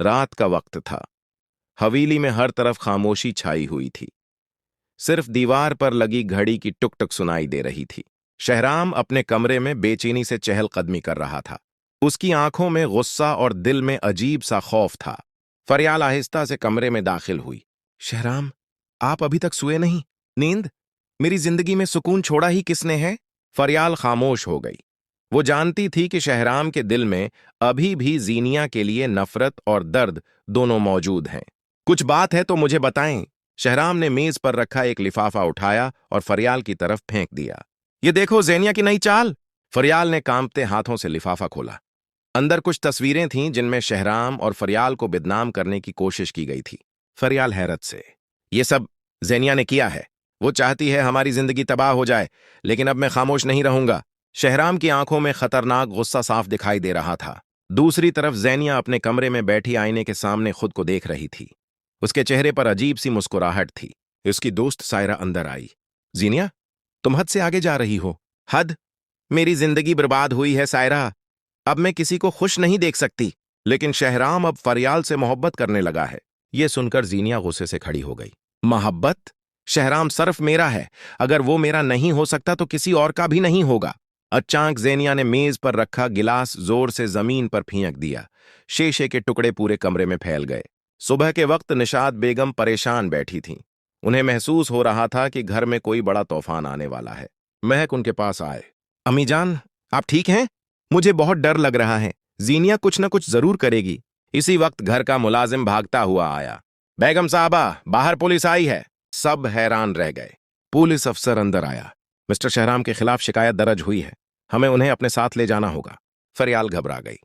रात का वक्त था। हवेली में हर तरफ खामोशी छाई हुई थी। सिर्फ दीवार पर लगी घड़ी की टुक टुक सुनाई दे रही थी। शहराम अपने कमरे में बेचैनी से चहलकदमी कर रहा था। उसकी आंखों में गुस्सा और दिल में अजीब सा खौफ था। फरियाल आहिस्ता से कमरे में दाखिल हुई। शहराम, आप अभी तक सोए नहीं? नींद? मेरी जिंदगी में सुकून छोड़ा ही किसने है? फरियाल खामोश हो गई। वो जानती थी कि शहराम के दिल में अभी भी जीनिया के लिए नफरत और दर्द दोनों मौजूद हैं। कुछ बात है तो मुझे बताएं। शहराम ने मेज पर रखा एक लिफाफा उठाया और फरियाल की तरफ फेंक दिया। ये देखो, ज़ेनिया की नई चाल। फरियाल ने कांपते हाथों से लिफाफा खोला। अंदर कुछ तस्वीरें थीं जिनमें शहराम और फरियाल को बदनाम करने की कोशिश की गई थी। फरियाल हैरत से, ये सब ज़ेनिया ने किया है। वो चाहती है हमारी जिंदगी तबाह हो जाए, लेकिन अब मैं खामोश नहीं रहूंगा। शहराम की आंखों में खतरनाक गुस्सा साफ दिखाई दे रहा था। दूसरी तरफ ज़ेनिया अपने कमरे में बैठी आईने के सामने खुद को देख रही थी। उसके चेहरे पर अजीब सी मुस्कुराहट थी। उसकी दोस्त सायरा अंदर आई। ज़ीनिया, तुम हद से आगे जा रही हो। हद? मेरी जिंदगी बर्बाद हुई है सायरा। अब मैं किसी को खुश नहीं देख सकती। लेकिन शहराम अब फरियाल से मोहब्बत करने लगा है। यह सुनकर ज़ीनिया गुस्से से खड़ी हो गई। मोहब्बत? शहराम सिर्फ मेरा है। अगर वो मेरा नहीं हो सकता तो किसी और का भी नहीं होगा। अचानक ज़ेनिया ने मेज पर रखा गिलास जोर से जमीन पर फेंक दिया। शीशे के टुकड़े पूरे कमरे में फैल गए। सुबह के वक्त निशात बेगम परेशान बैठी थीं। उन्हें महसूस हो रहा था कि घर में कोई बड़ा तूफान आने वाला है। महक उनके पास आए। अम्मी जान, आप ठीक हैं? मुझे बहुत डर लग रहा है। ज़ीनिया कुछ न कुछ जरूर करेगी। इसी वक्त घर का मुलाजिम भागता हुआ आया। बेगम साहबा, बाहर पुलिस आई है। सब हैरान रह गए। पुलिस अफसर अंदर आया। मिस्टर शहराम के खिलाफ शिकायत दर्ज हुई है। हमें उन्हें अपने साथ ले जाना होगा। फरियाल घबरा गई।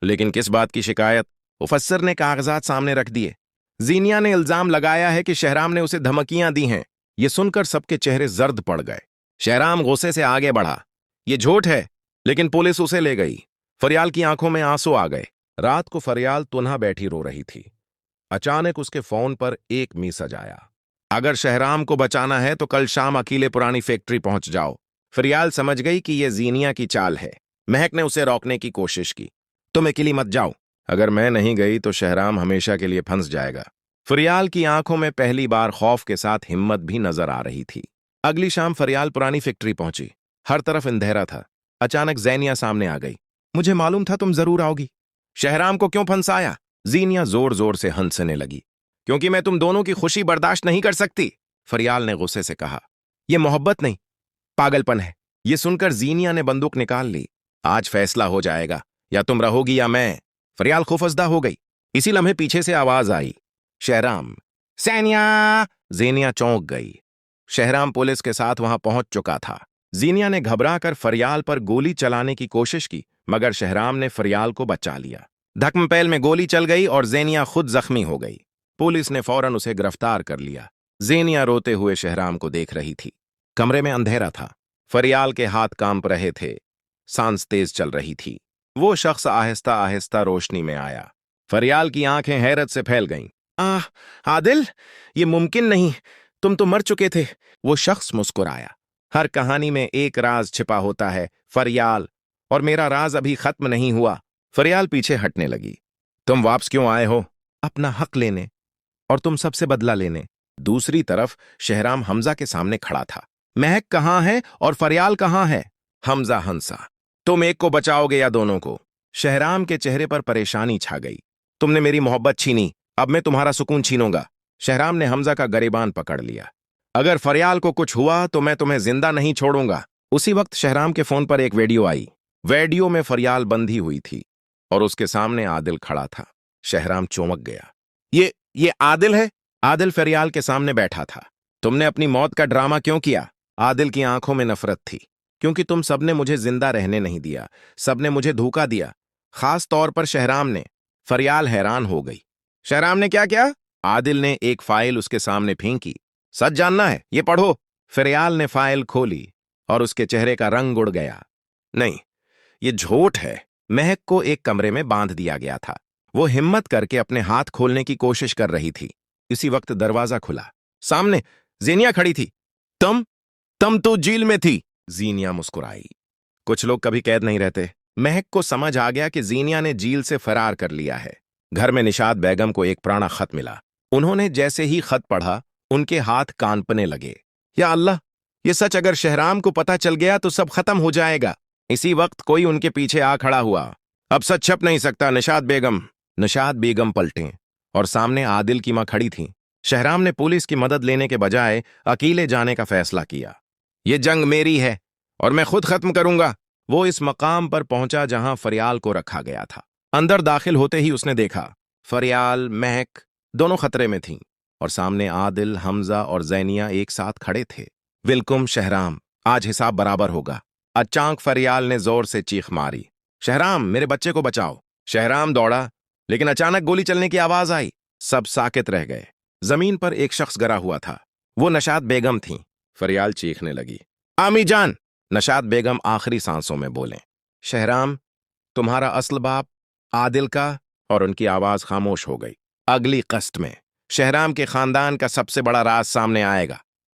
लेकिन किस बात की शिकायत? मुफस्सर ने कागजात सामने रख दिए। ज़ीनिया ने इल्जाम लगाया है कि शहराम ने उसे धमकियां दी हैं। यह सुनकर सबके चेहरे जर्द पड़ गए। शहराम गुस्से से आगे बढ़ा। यह झूठ है। लेकिन पुलिस उसे ले गई। फरियाल की आंखों में आंसू आ गए। रात को फरियाल तुनहा बैठी रो रही थी। अचानक उसके फोन पर एक मैसेज आया। अगर शहराम को बचाना है तो कल शाम अकेले पुरानी फैक्ट्री पहुंच जाओ। फरियाल समझ गई कि यह ज़ीनिया की चाल है। महक ने उसे रोकने की कोशिश की। तुम अकेली मत जाओ। अगर मैं नहीं गई तो शहराम हमेशा के लिए फंस जाएगा। फरियाल की आंखों में पहली बार खौफ के साथ हिम्मत भी नजर आ रही थी। अगली शाम फरियाल पुरानी फैक्ट्री पहुंची। हर तरफ अंधेरा था। अचानक ज़ेनिया सामने आ गई। मुझे मालूम था तुम जरूर आओगी। शहराम को क्यों फंसाया? ज़ीनिया जोर जोर से हंसने लगी। क्योंकि मैं तुम दोनों की खुशी बर्दाश्त नहीं कर सकती। फरियाल ने गुस्से से कहा। यह मोहब्बत नहीं, पागलपन है। यह सुनकर ज़ीनिया ने बंदूक निकाल ली। आज फैसला हो जाएगा, या तुम रहोगी या मैं। फरियाल खौफजदा हो गई। इसी लम्हे पीछे से आवाज आई। शहराम। सैनिया! ज़ीनिया चौंक गई। शहराम पुलिस के साथ वहां पहुंच चुका था। ज़ीनिया ने घबराकर फरियाल पर गोली चलाने की कोशिश की, मगर शहराम ने फरियाल को बचा लिया। धक्मपैल में गोली चल गई और ज़ेनिया खुद जख्मी हो गई। पुलिस ने फौरन उसे गिरफ्तार कर लिया। ज़ेनिया रोते हुए शहराम को देख रही थी। कमरे में अंधेरा था। फरियाल के हाथ कांप रहे थे। सांस तेज चल रही थी। वो शख्स आहिस्ता आहिस्ता रोशनी में आया। फरियाल की आंखें हैरत से फैल गईं। आदिल, ये मुमकिन नहीं, तुम तो मर चुके थे। वो शख्स मुस्कुराया। हर कहानी में एक राज छिपा होता है फरियाल, और मेरा राज अभी खत्म नहीं हुआ। फरियाल पीछे हटने लगी। तुम वापस क्यों आए हो? अपना हक लेने, और तुम सबसे बदला लेने। दूसरी तरफ शहराम हमजा के सामने खड़ा था। महक कहाँ है और फरियाल कहाँ है? हमजा हंसा। तुम एक को बचाओगे या दोनों को? शहराम के चेहरे पर परेशानी छा गई। तुमने मेरी मोहब्बत छीनी, अब मैं तुम्हारा सुकून छीनूंगा। शहराम ने हमजा का गरेबान पकड़ लिया। अगर फरियाल को कुछ हुआ तो मैं तुम्हें जिंदा नहीं छोड़ूंगा। उसी वक्त शहराम के फोन पर एक वीडियो आई। वीडियो में फरियाल बंधी हुई थी और उसके सामने आदिल खड़ा था। शहराम चौंक गया। ये आदिल है? आदिल फरियाल के सामने बैठा था। तुमने अपनी मौत का ड्रामा क्यों किया? आदिल की आंखों में नफरत थी। क्योंकि तुम सबने मुझे जिंदा रहने नहीं दिया। सबने मुझे धोखा दिया, खास तौर पर शहराम ने। फरियाल हैरान हो गई। शहराम ने क्या किया? आदिल ने एक फाइल उसके सामने फेंकी। सच जानना है? ये पढ़ो। फरियाल ने फाइल खोली और उसके चेहरे का रंग उड़ गया। नहीं, ये झूठ है। महक को एक कमरे में बांध दिया गया था। वो हिम्मत करके अपने हाथ खोलने की कोशिश कर रही थी। इसी वक्त दरवाजा खुला। सामने ज़ेनिया खड़ी थी। तुम तो जेल में थी। ज़ीनिया मुस्कुराई। कुछ लोग कभी कैद नहीं रहते। महक को समझ आ गया कि ज़ीनिया ने जेल से फरार कर लिया है। घर में निशात बेगम को एक पुराना खत मिला। उन्होंने जैसे ही खत पढ़ा, उनके हाथ कांपने लगे। या अल्लाह, ये सच अगर शहराम को पता चल गया तो सब खत्म हो जाएगा। इसी वक्त कोई उनके पीछे आ खड़ा हुआ। अब सच छप नहीं सकता, निशात बेगम। निशात बेगम पलटे और सामने आदिल की मां खड़ी थी। शहराम ने पुलिस की मदद लेने के बजाय अकेले जाने का फैसला किया। ये जंग मेरी है और मैं खुद खत्म करूंगा। वो इस मकाम पर पहुंचा जहां फरियाल को रखा गया था। अंदर दाखिल होते ही उसने देखा फरियाल, महक दोनों खतरे में थीं और सामने आदिल, हमजा और जैनिया एक साथ खड़े थे। विल्कुम शहराम, आज हिसाब बराबर होगा। अचानक फरियाल ने जोर से चीख मारी, शहराम, मेरे बच्चे को बचाओ। शहराम दौड़ा, लेकिन अचानक गोली चलने की आवाज आई। सब साकित रह गए। जमीन पर एक शख्स गिरा हुआ था। वो नशात बेगम थीं। फरियाल चीखने लगी, आमी जान। नशात बेगम आखिरी सांसों में बोले, शहराम, तुम्हारा असल बाप आदिल का। और उनकी आवाज खामोश हो गई। अगली कस्त में शहराम के खानदान का सबसे बड़ा राज सामने आएगा।